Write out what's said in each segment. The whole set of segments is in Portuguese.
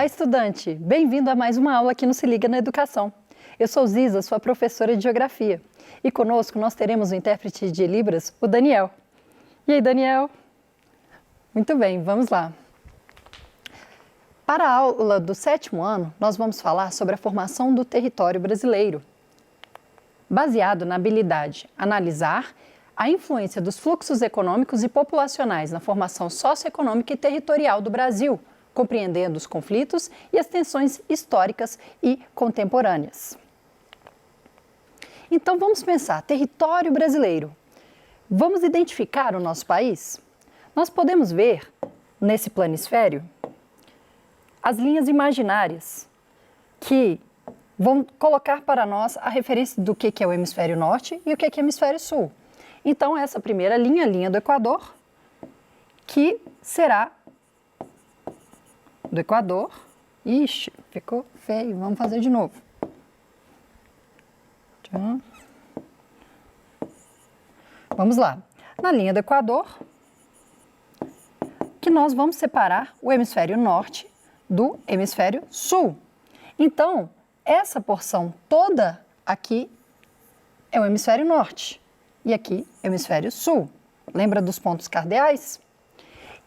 Olá, estudante! Bem-vindo a mais uma aula aqui no Se Liga na Educação. Eu sou Ziza, sua professora de Geografia. E conosco nós teremos o intérprete de Libras, o Daniel. E aí, Daniel? Muito bem, vamos lá. Para a aula do 7º ano, nós vamos falar sobre a formação do território brasileiro, baseado na habilidade analisar a influência dos fluxos econômicos e populacionais na formação socioeconômica e territorial do Brasil, compreendendo os conflitos e as tensões históricas e contemporâneas. Então vamos pensar, território brasileiro. Vamos identificar o nosso país? Nós podemos ver, nesse planisfério, as linhas imaginárias que vão colocar para nós a referência do que é o hemisfério norte e o que é o hemisfério sul. Então, essa primeira linha, a linha do Equador, que será do Equador. Ixi, ficou feio, vamos fazer de novo. Vamos lá. Na linha do Equador, que nós vamos separar o hemisfério norte do hemisfério sul. Então, essa porção toda aqui é o hemisfério norte e aqui é o hemisfério sul. Lembra dos pontos cardeais?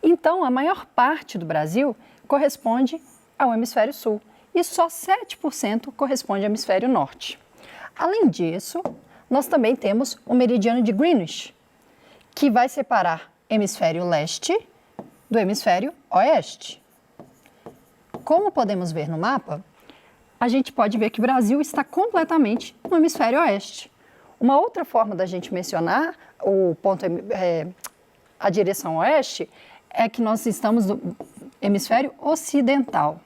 Então, a maior parte do Brasil corresponde ao hemisfério sul e só 7% corresponde ao hemisfério norte. Além disso, nós também temos o meridiano de Greenwich, que vai separar hemisfério leste do hemisfério oeste. Como podemos ver no mapa, a gente pode ver que o Brasil está completamente no hemisfério oeste. Uma outra forma da gente mencionar o ponto, a direção oeste é que nós estamos no hemisfério ocidental.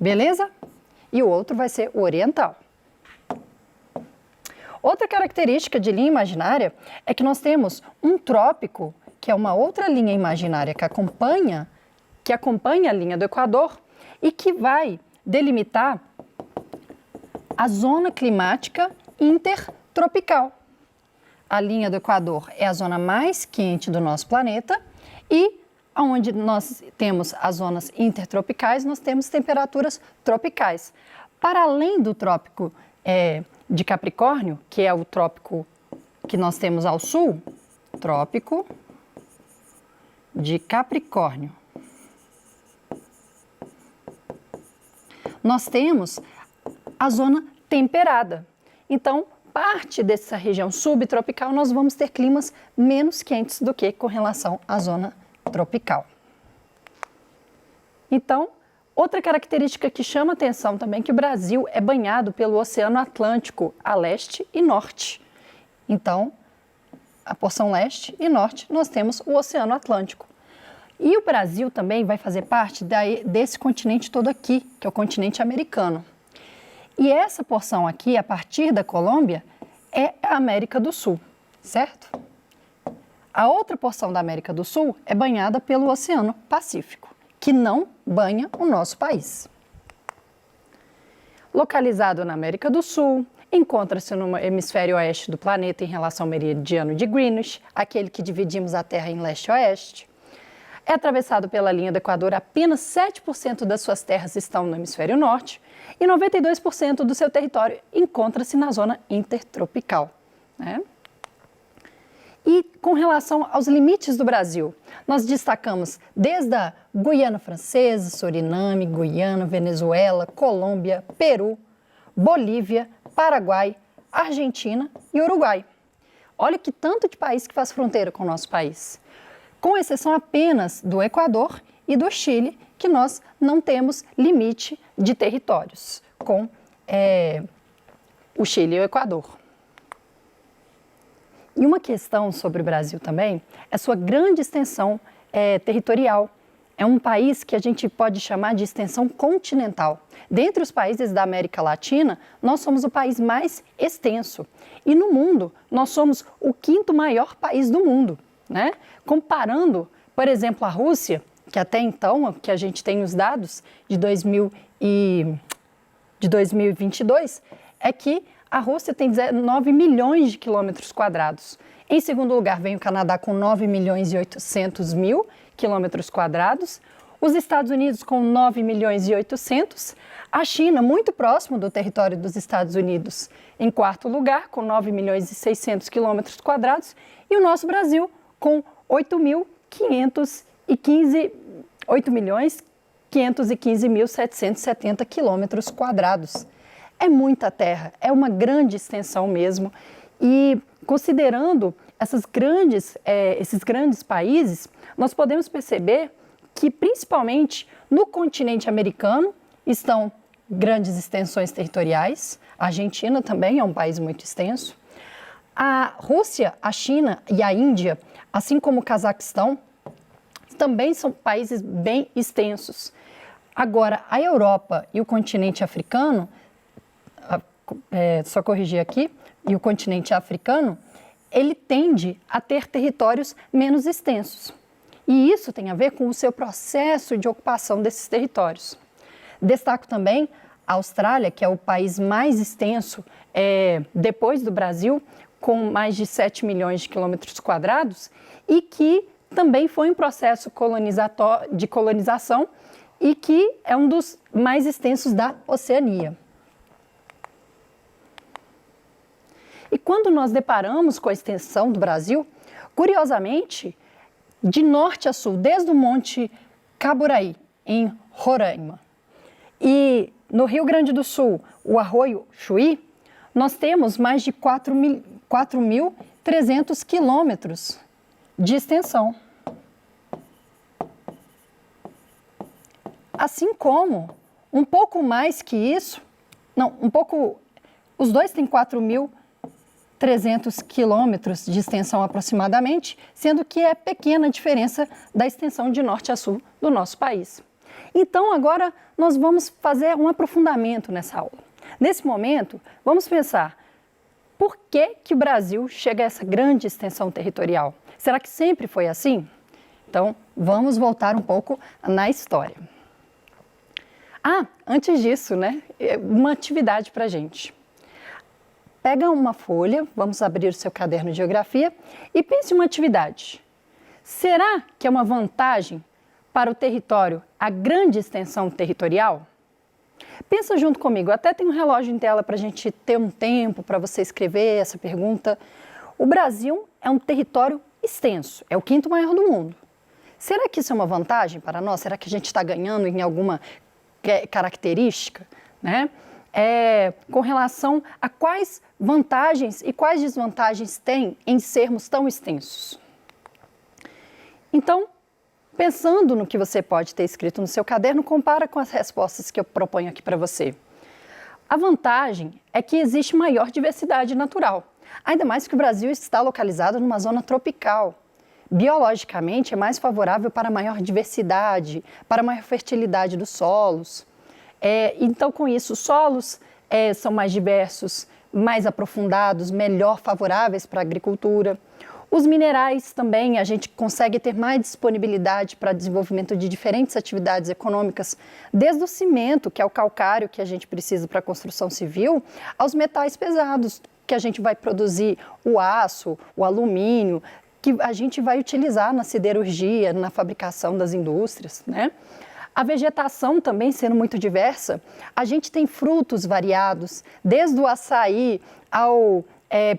Beleza? E o outro vai ser o oriental. Outra característica de linha imaginária é que nós temos um trópico, que é uma outra linha imaginária que acompanha a linha do Equador e que vai delimitar a zona climática intertropical. A linha do Equador é a zona mais quente do nosso planeta e onde nós temos as zonas intertropicais, nós temos temperaturas tropicais. Para além do trópico de Capricórnio, que é o trópico que nós temos ao sul, trópico de Capricórnio. Nós temos a zona temperada. Então, parte dessa região subtropical, nós vamos ter climas menos quentes do que com relação à zona tropical. Então, outra característica que chama atenção também é que o Brasil é banhado pelo Oceano Atlântico a leste e norte. Então, a porção leste e norte, nós temos o Oceano Atlântico. E o Brasil também vai fazer parte desse continente todo aqui, que é o continente americano. E essa porção aqui, a partir da Colômbia, é a América do Sul, certo? A outra porção da América do Sul é banhada pelo Oceano Pacífico, que não banha o nosso país. Localizado na América do Sul, encontra-se no hemisfério oeste do planeta em relação ao meridiano de Greenwich, aquele que dividimos a Terra em leste e oeste. É atravessado pela linha do Equador, apenas 7% das suas terras estão no hemisfério norte e 92% do seu território encontra-se na zona intertropical, né? E com relação aos limites do Brasil, nós destacamos desde a Guiana Francesa, Suriname, Guiana, Venezuela, Colômbia, Peru, Bolívia, Paraguai, Argentina e Uruguai. Olha que tanto de país que faz fronteira com o nosso país. Com exceção apenas do Equador e do Chile, que nós não temos limite de territórios com o Chile e o Equador. E uma questão sobre o Brasil também é sua grande extensão territorial. É um país que a gente pode chamar de extensão continental. Dentre os países da América Latina, nós somos o país mais extenso. E no mundo, nós somos o 5º maior país do mundo, né? Comparando, por exemplo, a Rússia, que até então, que a gente tem os dados de 2022, é que a Rússia tem 19 milhões de quilômetros quadrados. Em segundo lugar, vem o Canadá com 9 milhões e 800 mil quilômetros quadrados. Os Estados Unidos com 9 milhões e 800, a China muito próximo do território dos Estados Unidos, em quarto lugar, com 9 milhões e 600 quilômetros quadrados, e o nosso Brasil com 8 milhões 515.770 quilômetros quadrados. É muita terra, é uma grande extensão mesmo, e considerando esses grandes países, nós podemos perceber que, principalmente no continente americano, estão grandes extensões territoriais. A Argentina também é um país muito extenso. A Rússia, a China e a Índia, assim como o Cazaquistão, também são países bem extensos. Agora, a Europa e o continente africano, só corrigir aqui, e o continente africano, ele tende a ter territórios menos extensos. E isso tem a ver com o seu processo de ocupação desses territórios. Destaco também a Austrália, que é o país mais extenso depois do Brasil, com mais de 7 milhões de quilômetros quadrados, e que também foi um processo de colonização e que é um dos mais extensos da Oceania. E quando nós deparamos com a extensão do Brasil, curiosamente, de norte a sul, desde o Monte Caburaí, em Roraima, e no Rio Grande do Sul, o Arroio Chuí, nós temos mais de 4.300 quilômetros de extensão. Assim como, um pouco mais que isso, os dois têm 4.300 quilômetros de extensão aproximadamente, sendo que é pequena a diferença da extensão de norte a sul do nosso país. Então, agora nós vamos fazer um aprofundamento nessa aula. Nesse momento, vamos pensar, por que o Brasil chega a essa grande extensão territorial? Será que sempre foi assim? Então, vamos voltar um pouco na história. Antes disso, uma atividade para a gente. Pega uma folha, vamos abrir o seu caderno de geografia e pense em uma atividade. Será que é uma vantagem para o território a grande extensão territorial? Pensa junto comigo, até tem um relógio em tela para a gente ter um tempo para você escrever essa pergunta. O Brasil é um território extenso, é o quinto maior do mundo. Será que isso é uma vantagem para nós? Será que a gente está ganhando em alguma característica, com relação a quais vantagens e quais desvantagens tem em sermos tão extensos? Então, pensando no que você pode ter escrito no seu caderno, compara com as respostas que eu proponho aqui para você. A vantagem é que existe maior diversidade natural, ainda mais que o Brasil está localizado numa zona tropical. Biologicamente, é mais favorável para maior diversidade, para maior fertilidade dos solos. Então, com isso, os solos são mais diversos, mais aprofundados, melhor favoráveis para a agricultura. Os minerais também, a gente consegue ter mais disponibilidade para desenvolvimento de diferentes atividades econômicas, desde o cimento, que é o calcário que a gente precisa para a construção civil, aos metais pesados, que a gente vai produzir o aço, o alumínio, que a gente vai utilizar na siderurgia, na fabricação das indústrias, A vegetação também sendo muito diversa, a gente tem frutos variados, desde o açaí ao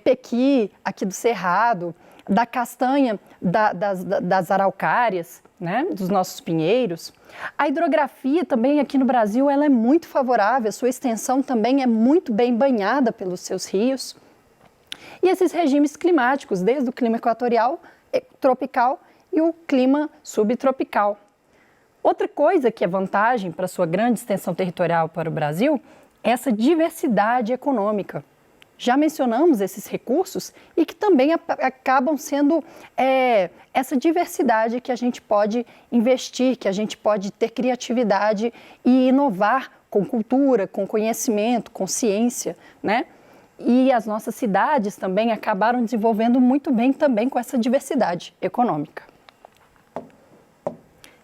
pequi aqui do Cerrado, da castanha das araucárias, dos nossos pinheiros. A hidrografia também aqui no Brasil ela é muito favorável, a sua extensão também é muito bem banhada pelos seus rios. E esses regimes climáticos, desde o clima equatorial, tropical e o clima subtropical. Outra coisa que é vantagem para a sua grande extensão territorial para o Brasil é essa diversidade econômica. Já mencionamos esses recursos e que também acabam sendo essa diversidade que a gente pode investir, que a gente pode ter criatividade e inovar com cultura, com conhecimento, com ciência, E as nossas cidades também acabaram desenvolvendo muito bem também com essa diversidade econômica.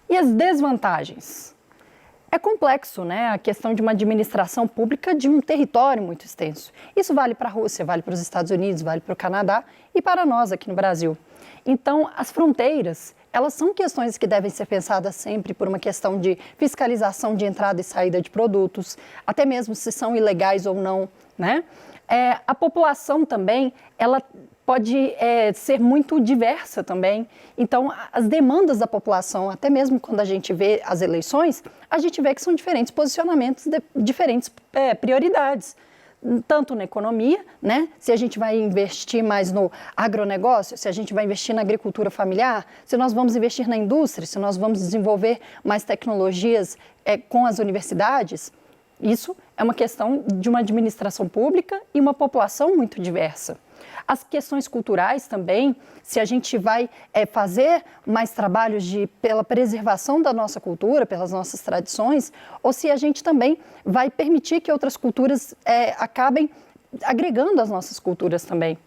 E as desvantagens? É complexo, a questão de uma administração pública de um território muito extenso. Isso vale para a Rússia, vale para os Estados Unidos, vale para o Canadá e para nós aqui no Brasil. Então, as fronteiras, elas são questões que devem ser pensadas sempre por uma questão de fiscalização de entrada e saída de produtos, até mesmo se são ilegais ou não, né? A população também, ela pode ser muito diversa também. Então, as demandas da população, até mesmo quando a gente vê as eleições, a gente vê que são diferentes posicionamentos, diferentes prioridades. Tanto na economia, né? Se a gente vai investir mais no agronegócio, se a gente vai investir na agricultura familiar, se nós vamos investir na indústria, se nós vamos desenvolver mais tecnologias com as universidades, isso é uma questão de uma administração pública e uma população muito diversa. As questões culturais também, se a gente vai fazer mais trabalhos pela preservação da nossa cultura, pelas nossas tradições, ou se a gente também vai permitir que outras culturas acabem agregando as nossas culturas também.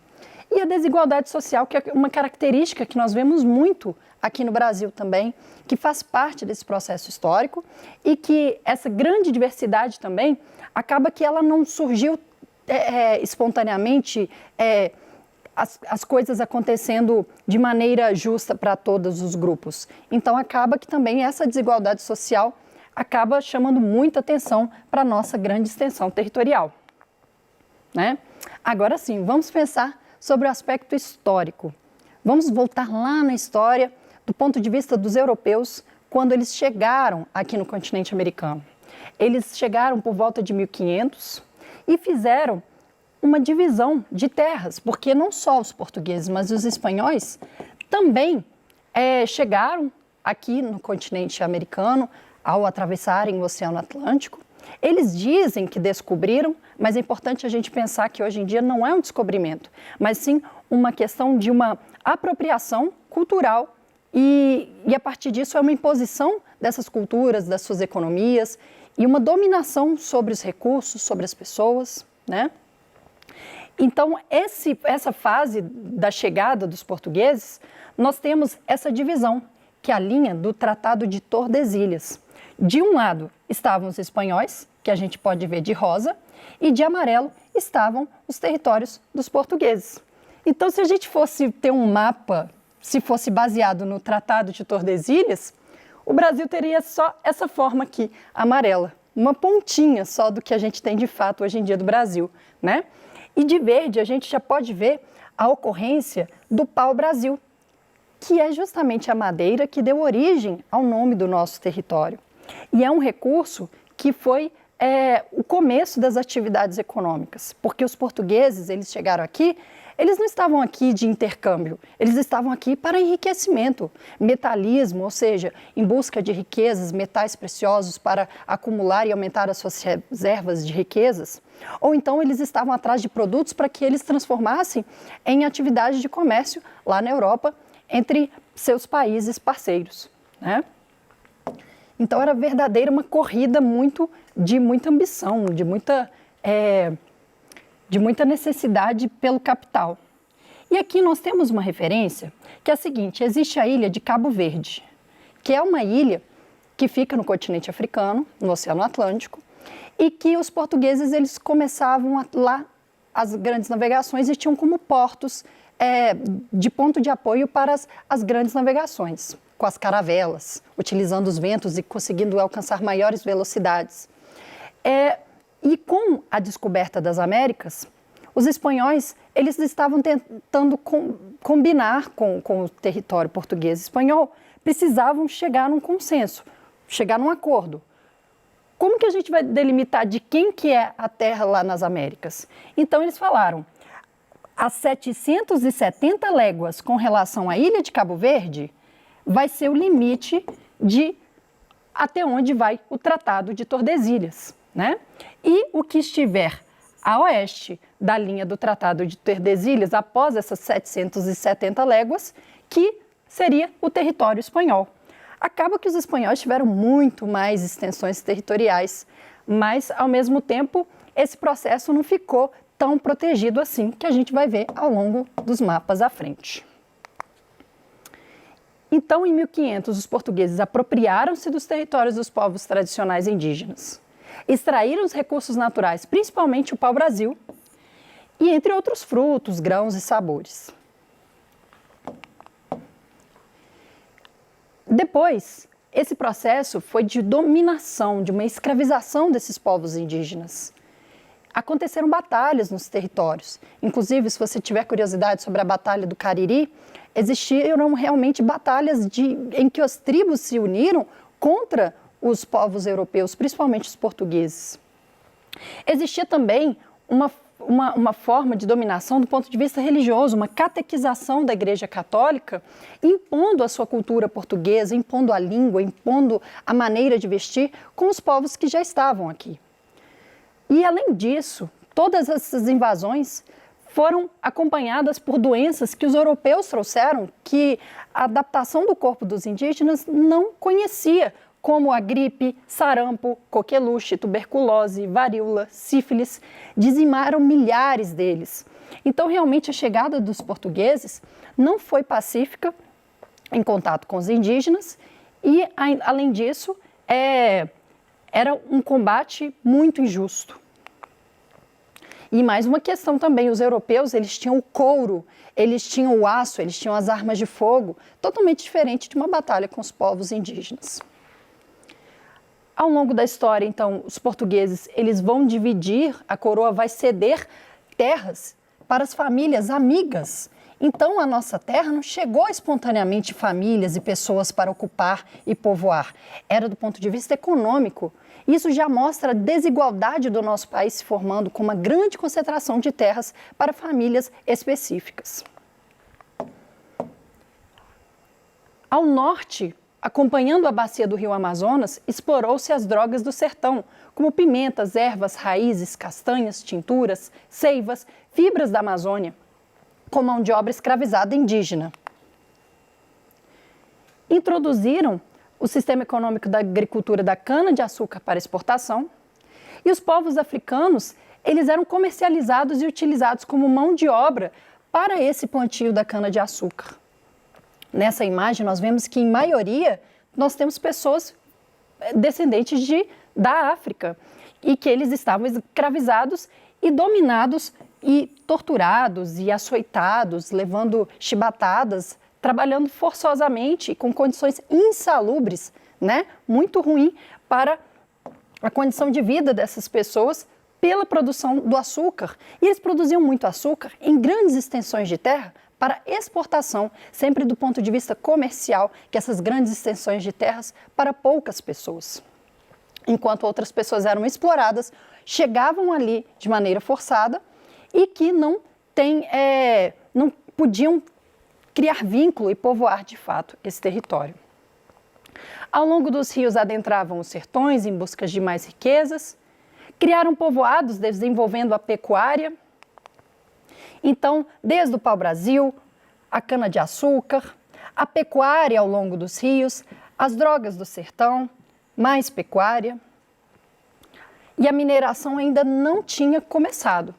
E a desigualdade social, que é uma característica que nós vemos muito aqui no Brasil também, que faz parte desse processo histórico e que essa grande diversidade também acaba que ela não surgiu espontaneamente, as coisas acontecendo de maneira justa para todos os grupos. Então acaba que também essa desigualdade social acaba chamando muita atenção para a nossa grande extensão territorial, né? Agora sim, vamos pensar sobre o aspecto histórico. Vamos voltar lá na história do ponto de vista dos europeus, quando eles chegaram aqui no continente americano. Eles chegaram por volta de 1500 e fizeram uma divisão de terras, porque não só os portugueses, mas os espanhóis também chegaram aqui no continente americano ao atravessarem o Oceano Atlântico. Eles dizem que descobriram, mas é importante a gente pensar que hoje em dia não é um descobrimento, mas sim uma questão de uma apropriação cultural e a partir disso é uma imposição dessas culturas, das suas economias e uma dominação sobre os recursos, sobre as pessoas, né? Então, essa fase da chegada dos portugueses, nós temos essa divisão, que é a linha do Tratado de Tordesilhas. De um lado estavam os espanhóis, que a gente pode ver de rosa, e de amarelo estavam os territórios dos portugueses. Então, se a gente fosse ter um mapa, se fosse baseado no Tratado de Tordesilhas, o Brasil teria só essa forma aqui, amarela, uma pontinha só do que a gente tem de fato hoje em dia do Brasil, né? E de verde a gente já pode ver a ocorrência do pau-brasil, que é justamente a madeira que deu origem ao nome do nosso território. E é um recurso que foi o começo das atividades econômicas, porque os portugueses, eles chegaram aqui, eles não estavam aqui de intercâmbio, eles estavam aqui para enriquecimento, metalismo, ou seja, em busca de riquezas, metais preciosos para acumular e aumentar as suas reservas de riquezas, ou então eles estavam atrás de produtos para que eles transformassem em atividade de comércio lá na Europa, entre seus países parceiros, né? Então era verdadeira uma corrida de muita ambição, de muita necessidade pelo capital. E aqui nós temos uma referência que é a seguinte: existe a ilha de Cabo Verde, que é uma ilha que fica no continente africano, no Oceano Atlântico, e que os portugueses eles começavam lá as grandes navegações e tinham como portos de ponto de apoio para as grandes navegações, com as caravelas, utilizando os ventos e conseguindo alcançar maiores velocidades. E com a descoberta das Américas, os espanhóis eles estavam tentando combinar com o território português e espanhol, precisavam chegar num consenso, chegar num acordo. Como que a gente vai delimitar de quem que é a terra lá nas Américas? Então eles falaram, as 770 léguas com relação à ilha de Cabo Verde vai ser o limite de até onde vai o Tratado de Tordesilhas, né? E o que estiver a oeste da linha do Tratado de Tordesilhas, após essas 770 léguas, que seria o território espanhol. Acaba que os espanhóis tiveram muito mais extensões territoriais, mas, ao mesmo tempo, esse processo não ficou tão protegido assim, que a gente vai ver ao longo dos mapas à frente. Então, em 1500, os portugueses apropriaram-se dos territórios dos povos tradicionais indígenas, extraíram os recursos naturais, principalmente o pau-brasil, e entre outros frutos, grãos e sabores. Depois, esse processo foi de dominação, de uma escravização desses povos indígenas. Aconteceram batalhas nos territórios. Inclusive, se você tiver curiosidade sobre a Batalha do Cariri, existiram realmente batalhas em que as tribos se uniram contra os povos europeus, principalmente os portugueses. Existia também uma forma de dominação do ponto de vista religioso, uma catequização da Igreja Católica, impondo a sua cultura portuguesa, impondo a língua, impondo a maneira de vestir com os povos que já estavam aqui. E, além disso, todas essas invasões foram acompanhadas por doenças que os europeus trouxeram, que a adaptação do corpo dos indígenas não conhecia, como a gripe, sarampo, coqueluche, tuberculose, varíola, sífilis, dizimaram milhares deles. Então, realmente, a chegada dos portugueses não foi pacífica em contato com os indígenas e, além disso, era um combate muito injusto. E mais uma questão também, os europeus, eles tinham o couro, eles tinham o aço, eles tinham as armas de fogo, totalmente diferente de uma batalha com os povos indígenas. Ao longo da história, então, os portugueses, eles vão dividir, a coroa vai ceder terras para as famílias amigas. Então, a nossa terra não chegou espontaneamente famílias e pessoas para ocupar e povoar. Era do ponto de vista econômico. Isso já mostra a desigualdade do nosso país se formando com uma grande concentração de terras para famílias específicas. Ao norte, acompanhando a bacia do rio Amazonas, explorou-se as drogas do sertão, como pimentas, ervas, raízes, castanhas, tinturas, seivas, fibras da Amazônia, com mão de obra escravizada indígena. Introduziram o sistema econômico da agricultura da cana-de-açúcar para exportação, e os povos africanos, eles eram comercializados e utilizados como mão de obra para esse plantio da cana-de-açúcar. Nessa imagem, nós vemos que, em maioria, nós temos pessoas descendentes da África e que eles estavam escravizados e dominados e torturados e açoitados, levando chibatadas, trabalhando forçosamente e com condições insalubres, né? Muito ruim para a condição de vida dessas pessoas pela produção do açúcar. E eles produziam muito açúcar em grandes extensões de terra para exportação, sempre do ponto de vista comercial, que essas grandes extensões de terras para poucas pessoas. Enquanto outras pessoas eram exploradas, chegavam ali de maneira forçada e que não podiam criar vínculo e povoar de fato esse território. Ao longo dos rios adentravam os sertões em busca de mais riquezas, criaram povoados desenvolvendo a pecuária. Então, desde o pau-brasil, a cana-de-açúcar, a pecuária ao longo dos rios, as drogas do sertão, mais pecuária. E a mineração ainda não tinha começado.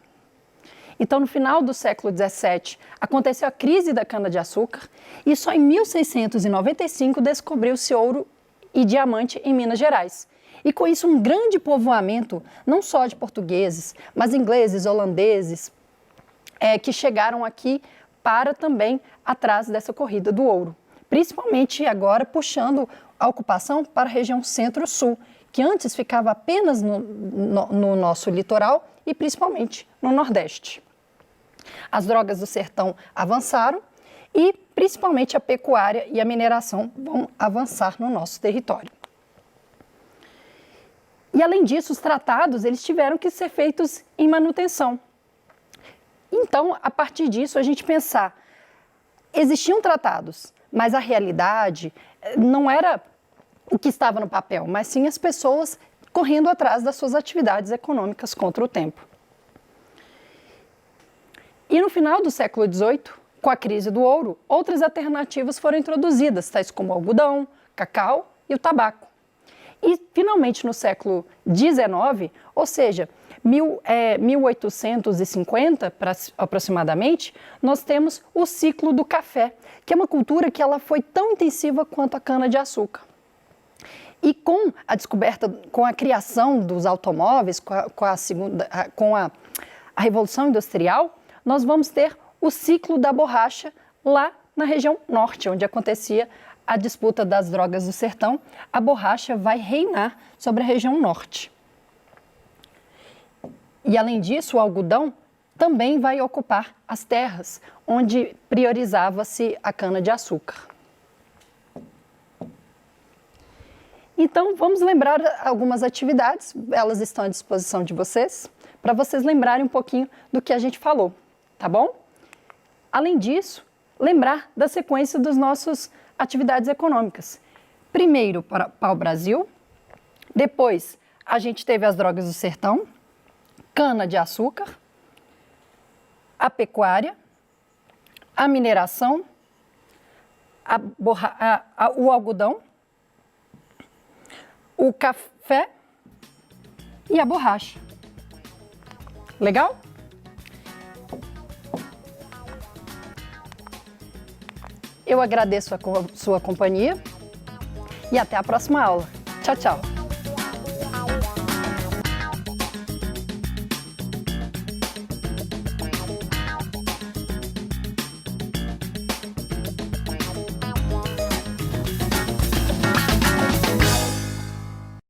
Então, no final do século XVII, aconteceu a crise da cana-de-açúcar e só em 1695 descobriu-se ouro e diamante em Minas Gerais. E com isso um grande povoamento, não só de portugueses, mas ingleses, holandeses, que chegaram aqui para também atrás dessa corrida do ouro. Principalmente agora puxando a ocupação para a região centro-sul, que antes ficava apenas no nosso litoral e principalmente no Nordeste. As drogas do sertão avançaram e principalmente a pecuária e a mineração vão avançar no nosso território. E além disso, os tratados eles tiveram que ser feitos em manutenção. Então, a partir disso, a gente pensar, existiam tratados, mas a realidade não era o que estava no papel, mas sim as pessoas correndo atrás das suas atividades econômicas contra o tempo. E no final do século XVIII, com a crise do ouro, outras alternativas foram introduzidas, tais como o algodão, cacau e o tabaco. E, finalmente, no século XIX, ou seja, 1850 aproximadamente, nós temos o ciclo do café, que é uma cultura que ela foi tão intensiva quanto a cana-de-açúcar. E com a descoberta, com a criação dos automóveis, com a Revolução Industrial, nós vamos ter o ciclo da borracha lá na região norte, onde acontecia a disputa das drogas do sertão, a borracha vai reinar sobre a região norte. E, além disso, o algodão também vai ocupar as terras onde priorizava-se a cana-de-açúcar. Então, vamos lembrar algumas atividades, elas estão à disposição de vocês, para vocês lembrarem um pouquinho do que a gente falou, tá bom? Além disso, lembrar da sequência das nossas atividades econômicas. Primeiro, para o Brasil, depois a gente teve as drogas do sertão, cana-de-açúcar, a pecuária, a mineração, o algodão, o café e a borracha. Legal? Eu agradeço a sua companhia e até a próxima aula. Tchau, tchau!